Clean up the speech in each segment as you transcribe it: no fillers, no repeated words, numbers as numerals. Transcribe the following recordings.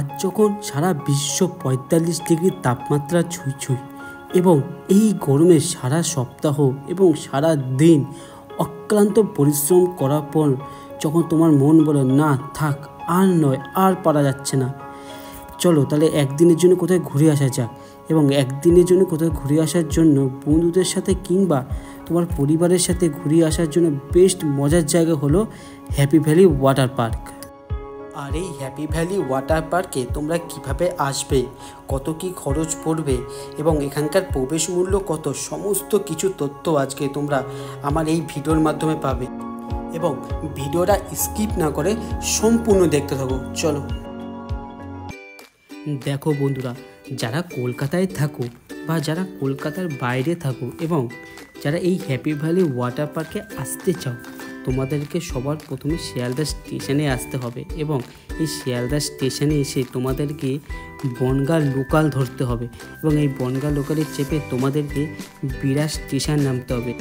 আজ যখন সারা বিশ্ব ৪৫ ডিগ্রি তাপমাত্রা ছুঁই এবং এই গরমে সারা সপ্তাহ এবং সারা দিন অক্লান্ত পরিশ্রম করার পর যখন তোমার মন বলে না থাক আর নয়, আর পারা যাচ্ছে না, চলো তাহলে একদিনের জন্য কোথায় ঘুরে আসা যাক। এবং একদিনের জন্য কোথাও ঘুরে আসার জন্য বন্ধুদের সাথে কিংবা তোমার পরিবারের সাথে ঘুরে আসার জন্য বেস্ট মজার জায়গা হলো হ্যাপি ভ্যালি ওয়াটার পার্ক। আর এই হ্যাপি ভ্যালি ওয়াটার পার্কে তোমরা কিভাবে আসবে, কত কি খরচ পড়বে এবং এখানকার প্রবেশ মূল্য কত, সমস্ত কিছু তথ্য আজকে তোমরা আমার এই ভিডিওর মাধ্যমে পাবে। এবং ভিডিওটা স্কিপ না করে সম্পূর্ণ দেখতে থাকো। চলো দেখো বন্ধুরা, যারা কলকাতায় থাকো বা যারা কলকাতার বাইরে থাকো এবং যারা এই হ্যাপি ভ্যালি ওয়াটার পার্কে আসতে চাও, তোমাদেরকে সবার প্রথমে শিয়ালদা স্টেশনে আসতে হবে এবং এই শিয়ালদা স্টেশনে এসে তোমাদেরকে বনগাঁ লোকাল ধরতে হবে এবং এই বনগাঁ লোকালে চেপে তোমাদেরকে বিরাট স্টেশন নামতে হবে।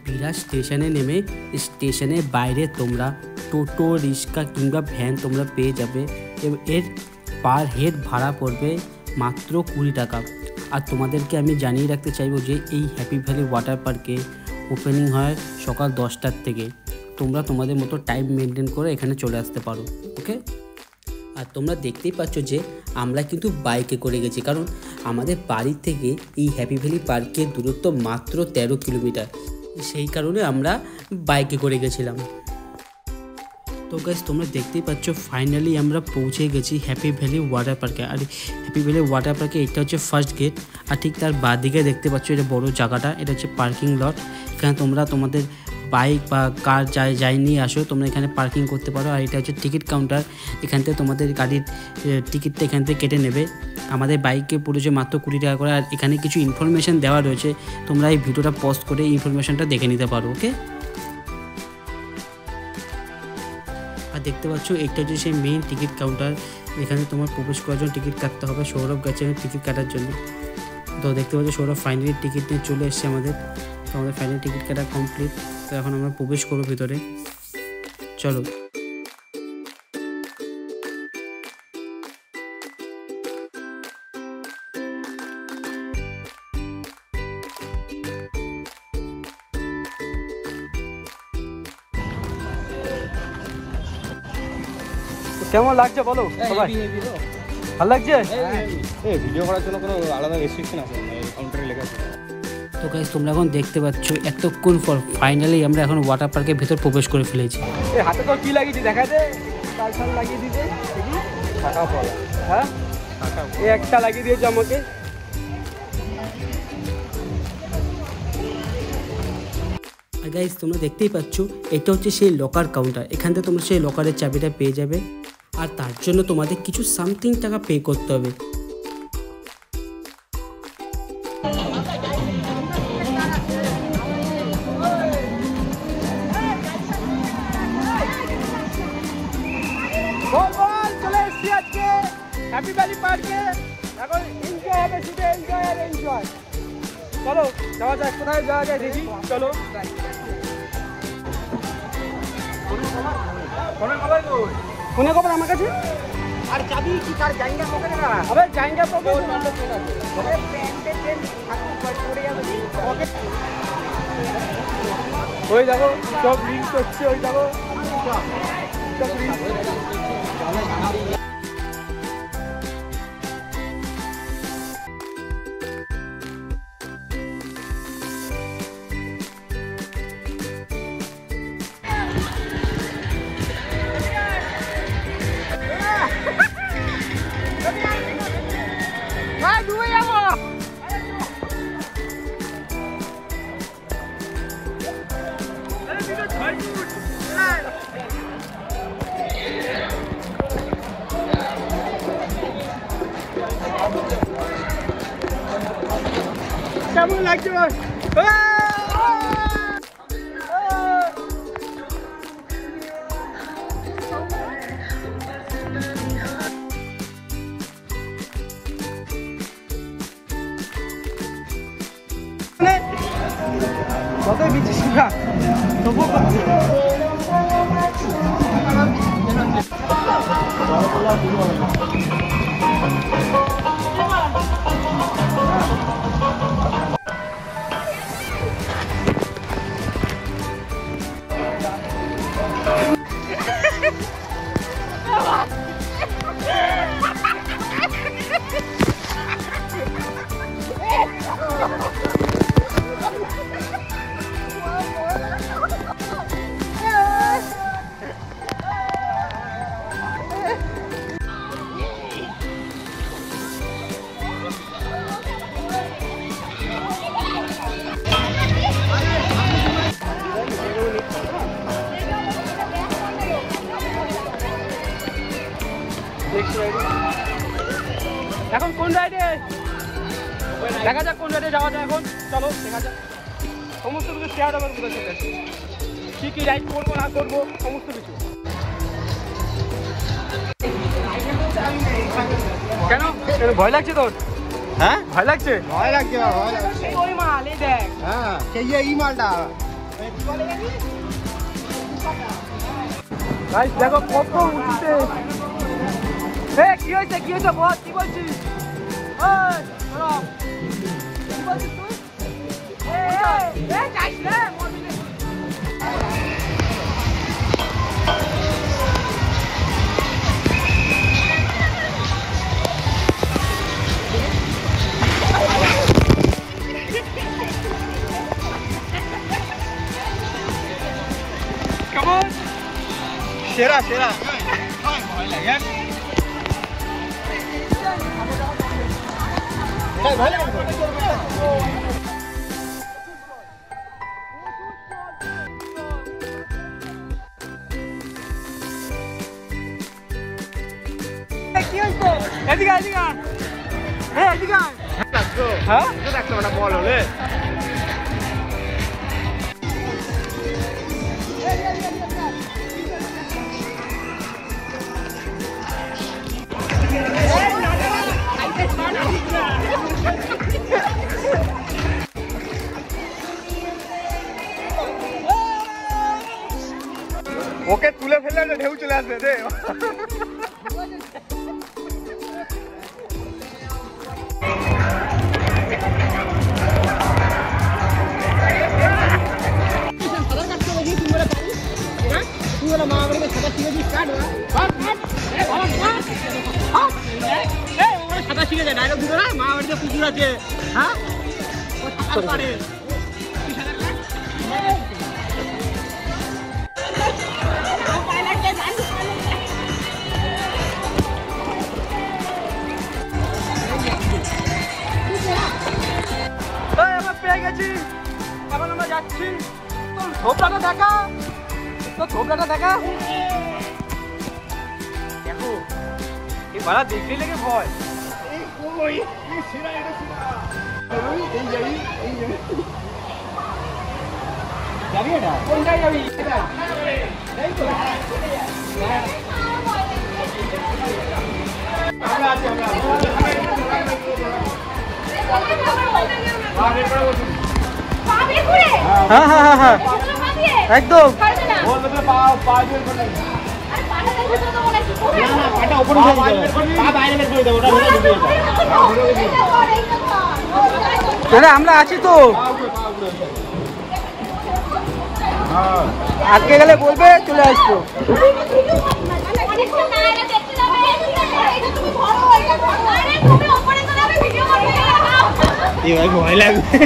বিরাট স্টেশনে নেমে স্টেশনের বাইরে তোমরা টোটো, রিক্সা কিংবা ভ্যান তোমরা পেয়ে যাবে। এর পার হেড ভাড়া পড়বে মাত্র 20 টাকা। আর তোমাদেরকে আমি জানিয়ে রাখতে চাইবো যে এই হ্যাপি ভ্যালি ওয়াটার পার্কে ওপেনিং হয় সকাল 10টার থেকে। তোমরা তোমাদের মতো টাইম মেনটেন করে এখানে চলে আসতে পারো, ওকে। আর তোমরা দেখতেই পাচ্ছ যে আমরা কিন্তু বাইকে করে গেছি, কারণ আমাদের বাড়ির থেকে এই হ্যাপি ভ্যালি পার্কের দূরত্ব মাত্র 13 কিলোমিটার, সেই কারণে আমরা বাইকে করে গেছিলাম। তো গাইস, তোমরা দেখতেই পাচ্ছ ফাইনালি আমরা পৌঁছে গেছি হ্যাপি ভ্যালি ওয়াটার পার্কে। আর হ্যাপি ভ্যালি ওয়াটার পার্কে এটা হচ্ছে ফার্স্ট গেট। আর ঠিক তার বাঁদিকে দেখতে পাচ্ছ এটা বড় জায়গাটা, এটা হচ্ছে পার্কিং লট। এখানে তোমরা তোমাদের বাইক বা কার যাই নিয়ে আসো, তোমরা এখানে পার্কিং করতে পারো। আর এটা হচ্ছে টিকিট কাউন্টার, এখান থেকে তোমাদের গাড়ির টিকিটটা এখান থেকে কেটে নেবে। আমাদের বাইকে পড়েছে মাত্র 20 টাকা করে। আর এখানে কিছু ইনফরমেশান দেওয়া রয়েছে, তোমরা এই ভিডিওটা পজ করে ইনফরমেশানটা দেখে নিতে পারো, ওকে। আর দেখতে পাচ্ছ এটা হচ্ছে সেই মেইন টিকিট কাউন্টার, এখানে তোমার প্রবেশ করার জন্য টিকিট কাটতে হবে। সৌরভ গেছে টিকিট কাটার জন্য। তো দেখতে পাচ্ছ সৌরভ ফাইনালি টিকিট নিয়ে চলে এসছে আমাদের। তো আমাদের ফাইনালি টিকিট কাটা কমপ্লিট। তো এখন আমরা প্রবেশ করবো ভিতরে, চলো। কেমন লাগছে বলো সবাই? ভালো লাগছে? ভিডিও করার জন্য কোনো আলাদা রেস্ট্রিকশন আছে না, কাউন্টারে লেখা আছে। তো গাইস, তোমরা এখন দেখতে পাচ্ছ এতক্ষণ পর ফাইনালি আমরা এখন ওয়াটার পার্কের ভেতর প্রবেশ করে ফেলেছি। এই হাতে তো কি লাগিয়েছি দেখা দে, কালসাল লাগিয়ে দিয়েছে, টাকা পড়া। হ্যাঁ, এই একটা লাগিয়ে দিয়েছে আমাকে। আর গাইস, তোমরা দেখতেই পাচ্ছ এটা হচ্ছে সেই লকার কাউন্টার, এখান থেকে তোমরা সেই লকারের চাবিটা পেয়ে যাবে। আর তার জন্য তোমাদের কিছু সামথিং টাকা পে করতে হবে। চলে এসছি আজকে হ্যাপি ভ্যালি পার্কে। এখন এনজয় হবে, শুধু এনজয় আর এনজয়। চলো যাওয়া যাক, কোথায় যাওয়া যায় দেখি, চলো। ফোনে খবর আমার কাছে। আর চাবি কি কার জায়গা পকেটে না হবে? জায়গা পকেট হবে, প্যান্টে পেন পড়ে যাবে। ওই দেখো সব লিঙ্ক করছে, ওই দেখো সব লিঙ্ক। কেমন লাগছে? যতই বিচি শিখা তবুও এখন কোন রাইডে দেখা যাক, কোন রাইডে যাওয়া যায় এখন। চলো দেখা যাক, সমস্ত কিছু শেয়ার আমার কোথায় চলে আসছে, কী কী রাইড করবো না করবো সমস্ত কিছু। কেন ভয় লাগছে তোর? হ্যাঁ ভয় লাগছে? ভয় লাগছে, ভয় লাগছে। ওই মাল এই দেখ, হ্যাঁ সেই এই মালটা গাইস দেখো কত উঠছে। কি হয়েছে কি হয়েছে বল, কি বলছিস? কি বলছিস তুই? যাইস রে মরবি রে। কেমন? সেরা সেরা। ভয় লাগে, ভয় লাগে। কি হয়েছে? এদিকে এদিকে এদিকে। হ্যাঁ দেখছো না বল হলে ওকে তুলে ফেললে ঢেউ চলে আসবে রে। সাঁতার শিখে যায়, ডায়লগ দিল না মা বাড়িতে পুকুর আছে। হ্যাঁ পারে আমরা পেয়ে গেছি, এখন আমরা যাচ্ছি। তোর ঝোপড়াটা দেখা, তোর ঝোপড়াটা দেখা। দেখো এই ভাড়া দেখলেই লেগে ভয়। যাবি এটা কোনটাই যাবি? হ্যাঁ হ্যাঁ হ্যাঁ একদম। আমরা আছি তো, আজকে গেলে বলবে চলে আসবো। ভয় লাগবে।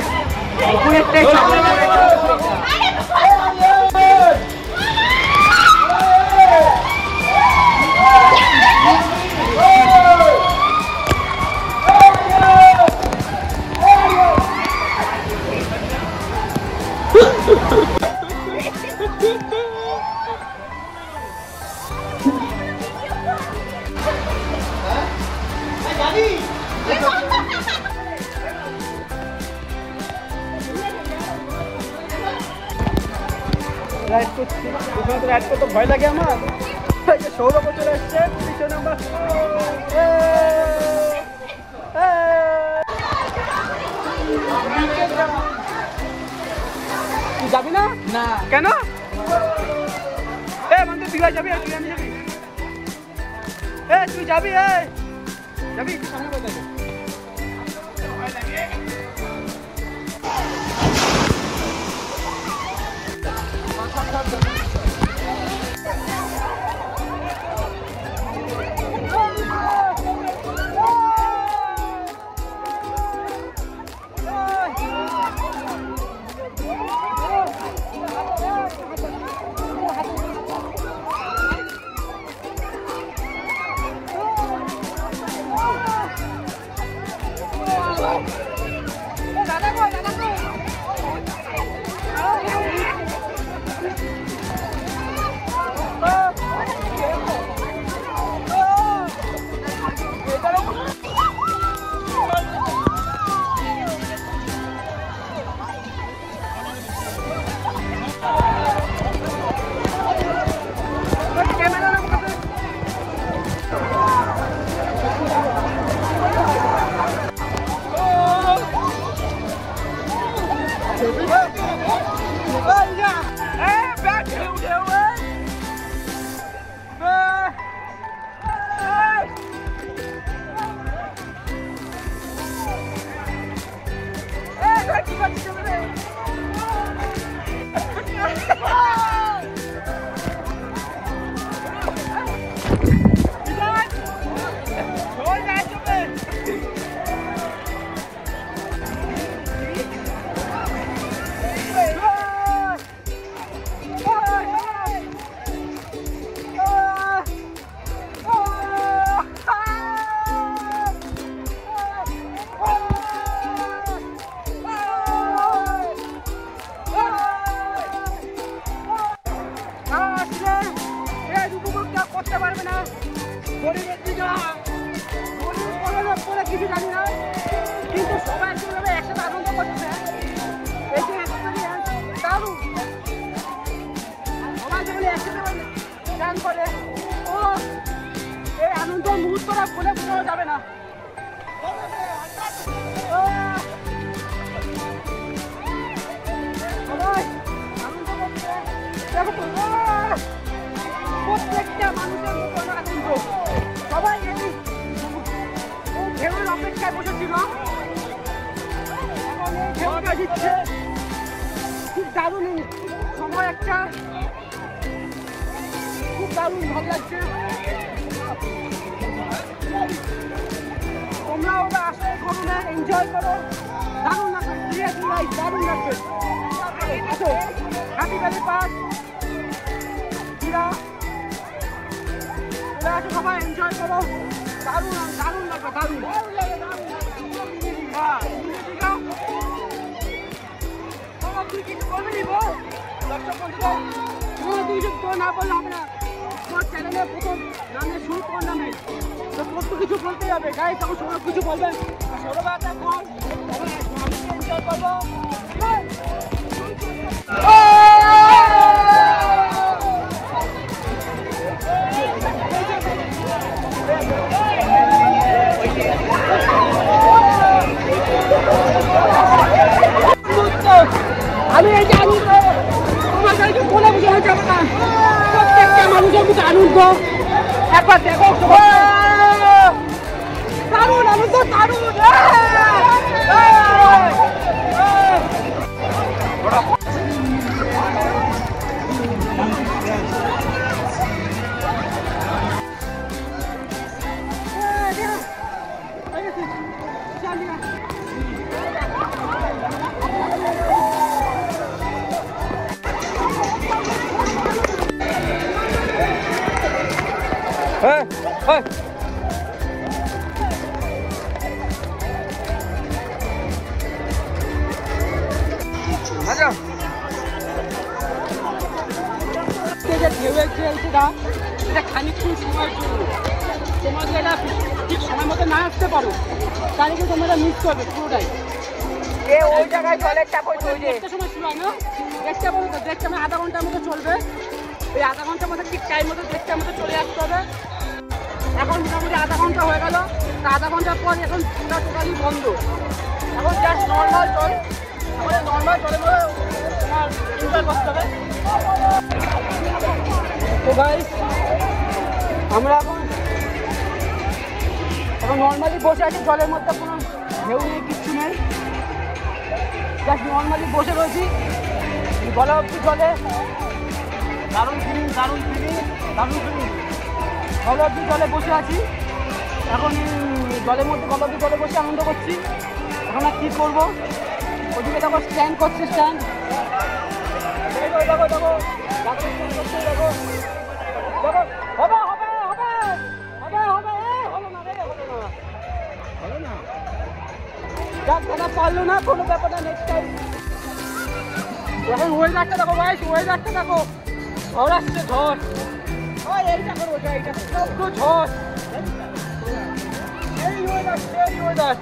তো ভয় লাগে আমার। সৌরভ চলে এসছে পিছনে। আমরা তুই যাবি না? না কেন? মানে তুই যাবি আর তুই আমি যাবি? তুই যাবি যাবি একটু সামনে বসে কিছু জানি না কিন্তু সবাই একসাথে আনন্দ করছে দারুণ সবাই যখন একসাথে গান করে ও এই আনন্দ মুহূর্তটা বলে বোঝানো যাবে না সবাই আনন্দ করছে প্রত্যেকটা মানুষের মতো আনন্দ সবাই ঢেউয়ের অপেক্ষায় বসেছিল এখন এই ঢেউটা দিচ্ছে খুব দারুণ সময় একটা খুব দারুণ ভালো লাগছে তোমরা ওরা আশায় করো না এনজয় করো দারুণ লাগবে দারুণ লাগবে আসো হ্যাপি ভ্যালি পার্ক সবাই এনজয় করো দারুণ দারুণ লাগবে দারুণ তুই কিছু করবি নি বল দর্শক বন্ধুরা তুই কিছু না বললে হবে না তোর চ্যানেলে প্রথম নামে শুরু কর নামে তো তোর তো কিছু বলতেই হবে গাই তখন সবাই কিছু বলবেন ছোটবেলাটা কর আমি এনজয় করবো আমি এই যে আনন্দ তোমাদেরকে বলে বোঝানো যাবে না প্রত্যেকটা মানুষের মধ্যে আনন্দ একবার দেখো দারুণ আনন্দ দারুণ খানিকক্ষণ সময়ের জন্য তোমাদের এটা ঠিক সময় মতো না আসতে পারো তাহলে কিন্তু তোমরা মিস করবে পুরোটাই ওই জায়গায় জলের চাপ একটা সময় ছিল না দেখতে পারো তো দেখতে আমার আধা ঘন্টার মতো চলবে ওই আধা ঘন্টার মধ্যে ঠিক টাইম মতো দেখতে মতো চলে আসতে হবে এখন মোটামুটি আধা ঘন্টা হয়ে গেল তা আধা ঘন্টার পর এখন পুরো টোটালি বন্ধ এখন জাস্ট নর্মাল চল আমাদের নর্মাল চলে তোমার এনজয় করতে হবে তো গাইস আমরা এখন এখন নর্মালি বসে আছি, জলের মধ্যে কোনো ঢেউ নেই, কিচ্ছু নেই, জাস্ট নর্মালি বসে রয়েছি গলা অব্দি জলে। দারুণ ফিলিং, দারুণ ফিলিং, দারুণ ফিলিং। গলা অব্দি জলে বসে আছি এখন, জলের মধ্যে গলা অব্দি জলে বসে আনন্দ করছি। এখন আর কী করবো, ওদিকে দেখো স্ট্যান্ড করছে, স্ট্যান্ড দেখো দেখো দেখো দেখো, হবে হবে হবে হবে হবে, হলো না রে, হলো না, যাক দাদা পারলো না, কোনো ব্যাপার না, নেক্সট টাইম। এখন ওয়েদারটা দেখো ভাই, ওয়েদারটা দেখো, ঝড় আসছে, ঝড়। এইটা করবো, এইটা পুরো ঝড়, এই ওয়েদার, এই ওয়েদার।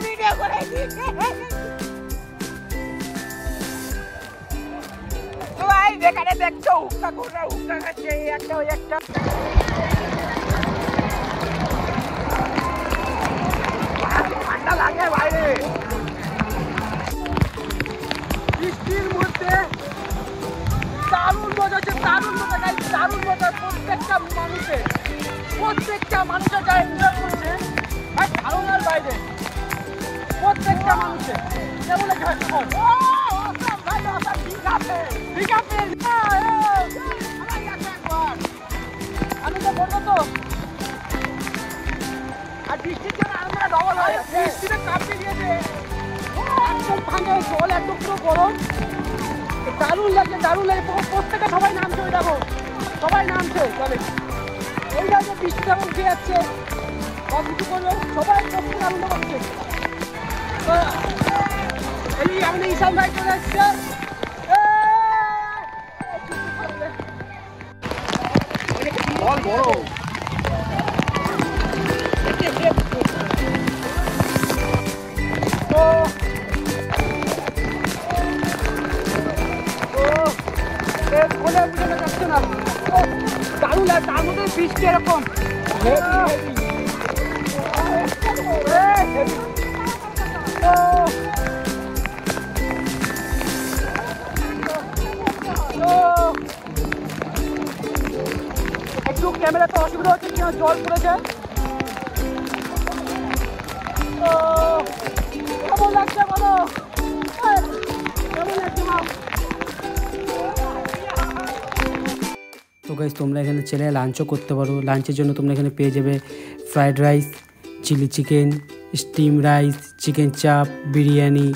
ভিডিও করে ভাই, যেখানে দেখছো হুক্কা করে হুক্কা খাচ্ছে, একটা ওই একটা। ঠান্ডা লাগে বাইরে, বৃষ্টির মধ্যে দারুণ মজা হচ্ছে, দারুণ মজা, দারুণ মজা। প্রত্যেকটা মানুষের যা এনজয় করছে ভাই, ধারণার বাইরে। প্রত্যেকটা মানুষের কেমন লাগে আমি তো বলবো তো। আর বৃষ্টির জন্য আমরা ডবল হয়, বৃষ্টিতে কাঁপতে দিয়েছে, একদম ঠান্ডা, জল একদম পুরো গরম, দারুণ লাগছে, দারুণ লাগে। প্রত্যেকে সবাই নামছে, ওই দেখো সবাই নামছে চলে, এই দেখো বৃষ্টিটা উঠে যাচ্ছে, বা কিছু করলো, সবাই প্রত্যেকে আনন্দ করছে। এই আমাদের ঈশান ভাই চলে আসছে, বড় দারুণ লাগে, তার মধ্যে বৃষ্টি এরকম একটু ক্যামেরাতে অসুবিধা হচ্ছে, কিনা জল পড়ে যায়। কেমন লাগছে বলো, কেমন লাগছে মা? তো গাইস, তোমরা এখানে ছেলে লাঞ্চও করতে পারো। লাঞ্চের জন্য তোমরা এখানে পেয়ে যাবে fried rice, chilli chicken, steam rice, chicken chop, biryani,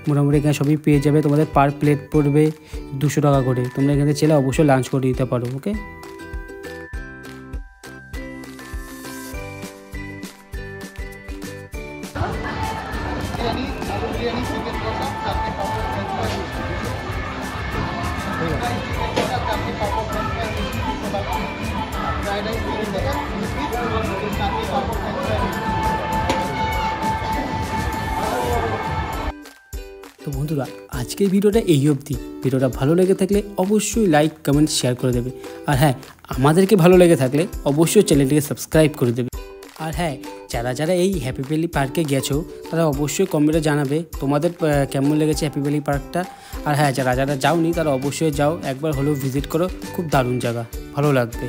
মোটামুটি এখানে সবই পেয়ে যাবে। তোমাদের পার প্লেট পড়বে 200 টাকা করে। তোমরা এখানে ছেলে অবশ্যই লাঞ্চ করে দিতে পারো। ওকে, তো বন্ধুরা, আজকের ভিডিওটা এই অবধি। ভিডিওটা ভালো লেগে থাকলে অবশ্যই লাইক, কমেন্ট, শেয়ার করে দেবে। আর হ্যাঁ, আমাদেরকে ভালো লেগে থাকলে অবশ্যই চ্যানেলটিকে সাবস্ক্রাইব করে দেবে। আর হ্যাঁ, যারা যারা এই হ্যাপি ভ্যালি পার্কে গেছো তারা অবশ্যই কমেন্টে জানাবে তোমাদের কেমন লেগেছে হ্যাপি ভ্যালি পার্কটা। আর হ্যাঁ, যারা যারা যাওনি তারা অবশ্যই যাও, একবার হলেও ভিজিট করো, খুব দারুণ জায়গা, ভালো লাগবে।